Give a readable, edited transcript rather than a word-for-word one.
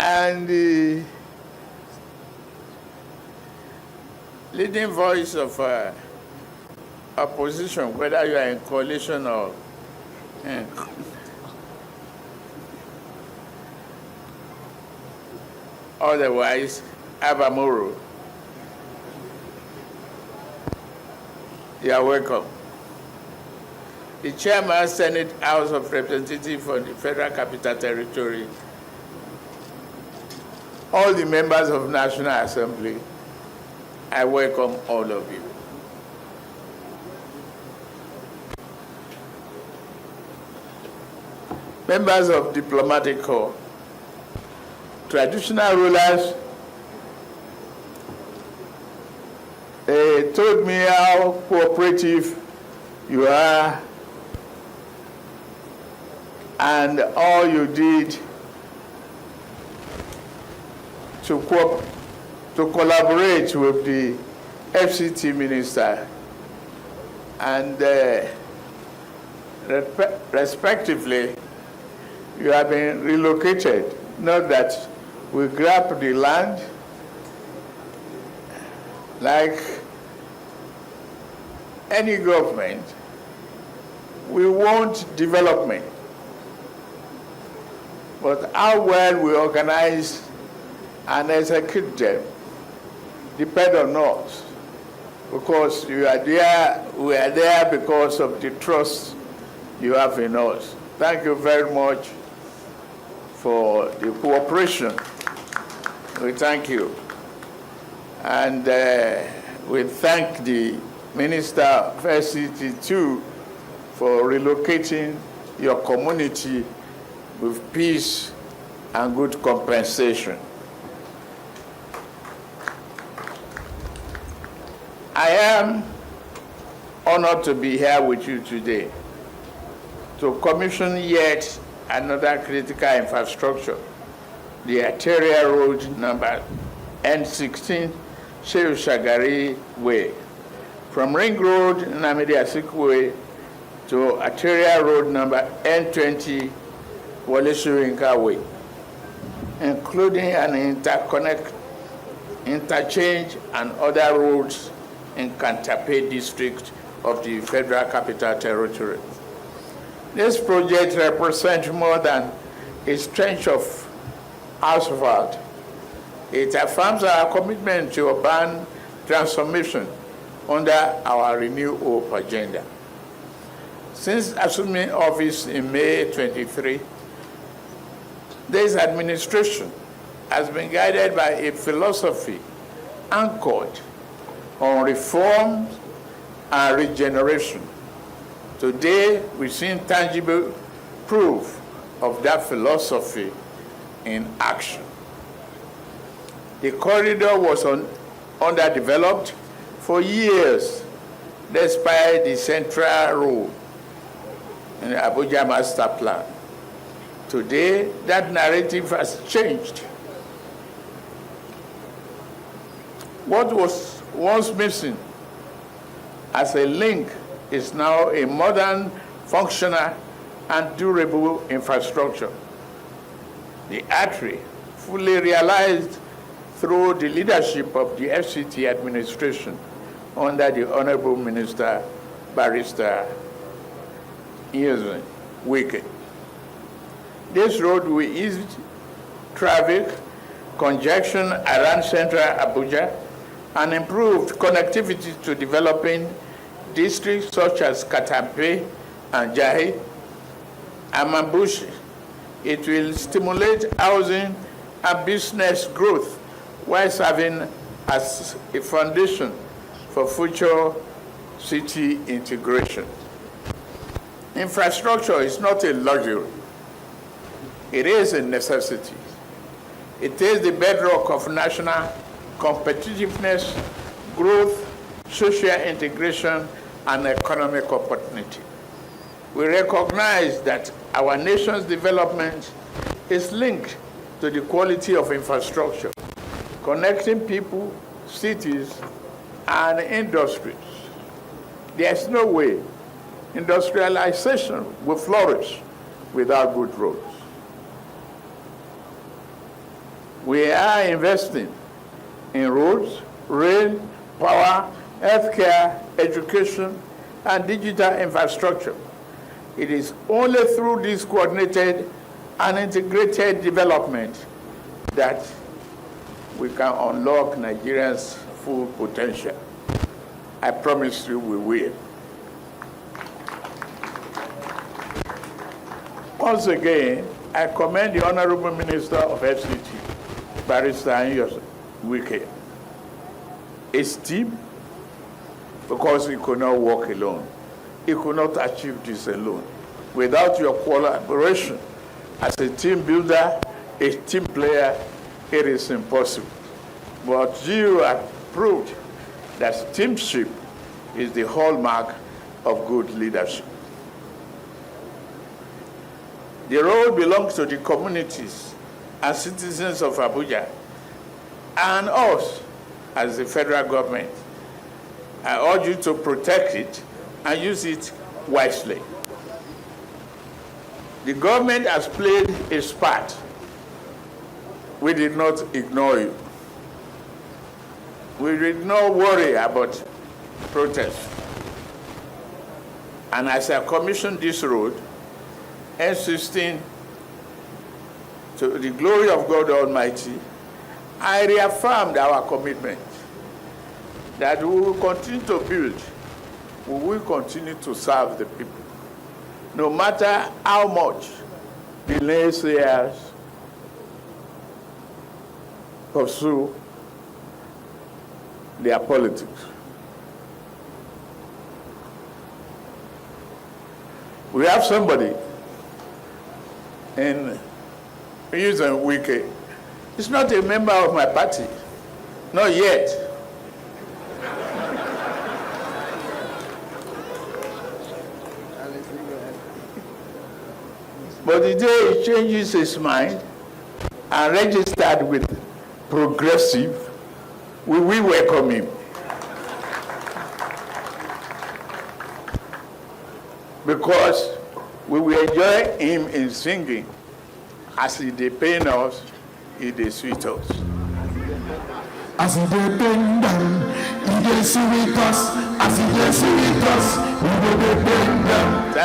and the leading voice of opposition, whether you are in coalition or otherwise, Abba Moro. You are welcome. The Chairman, Senate House of Representatives for the Federal Capital Territory, all the members of National Assembly, I welcome all of you. Members of Diplomatic Corps, traditional rulers, told me how cooperative you are and all you did to collaborate with the FCT minister and respectively, you have been relocated. Not that we grab the land like any government. We want development. But how well we organize and execute them depend on us. Because you are there, we are there because of the trust you have in us. Thank you very much for the cooperation. We thank you. And we thank the Minister of FCT too for relocating your community with peace and good compensation. I am honored to be here with you today to commission yet another critical infrastructure, the arterial road number N16 Shehu Shagari Way, from Ring Road Nnamdi Azikiwe to arterial road number N20 Wole Soyinka Way, including an interchange and other roads in Kantape district of the Federal Capital Territory. This project represents more than a stretch of asphalt. It affirms our commitment to urban transformation under our Renew Hope agenda. Since assuming office in May 23, this administration has been guided by a philosophy anchored on reform and regeneration. Today, we've seen tangible proof of that philosophy in action. The corridor was underdeveloped for years, despite the central role in the Abuja Master Plan. Today, that narrative has changed. What was once missing as a link is now a modern, functional, and durable infrastructure. The artery, fully realized through the leadership of the FCT administration under the Honorable Minister, Barrister Wike. This road will ease traffic, congestion around central Abuja, and improved connectivity to developing districts such as Katampe and Jahi and Mambushi. It will stimulate housing and business growth while serving as a foundation for future city integration. Infrastructure is not a luxury. It is a necessity. It is the bedrock of national competitiveness, growth, social integration, and economic opportunity. We recognize that our nation's development is linked to the quality of infrastructure, connecting people, cities, and industries. There's no way industrialization will flourish without good roads. We are investing in roads, rail, power, healthcare, education, and digital infrastructure. It is only through this coordinated and integrated development that we can unlock Nigeria's full potential. I promise you we will. Once again, I commend the Honorable Minister of FCT, Barrister Wike, his team, because he could not work alone. He could not achieve this alone. Without your collaboration as a team builder, a team player, it is impossible. But you have proved that teamship is the hallmark of good leadership. The road belongs to the communities and citizens of Abuja and us as the federal government. I urge you to protect it and use it wisely. The government has played its part. We did not ignore you. We did not worry about protests. And as I commissioned this road, insisting to the glory of God Almighty, I reaffirmed our commitment that we will continue to build, we will continue to serve the people, no matter how much the naysayers pursue their politics. We have somebody in using Wike. He's not a member of my party, not yet. But the day he changes his mind and registered with Progressive, we will welcome him. Because we will enjoy him in singing. As he dey pain us, he dey sweet us. As he dey pain them, he dey sweet us. As he dey sweet us, he dey pain them.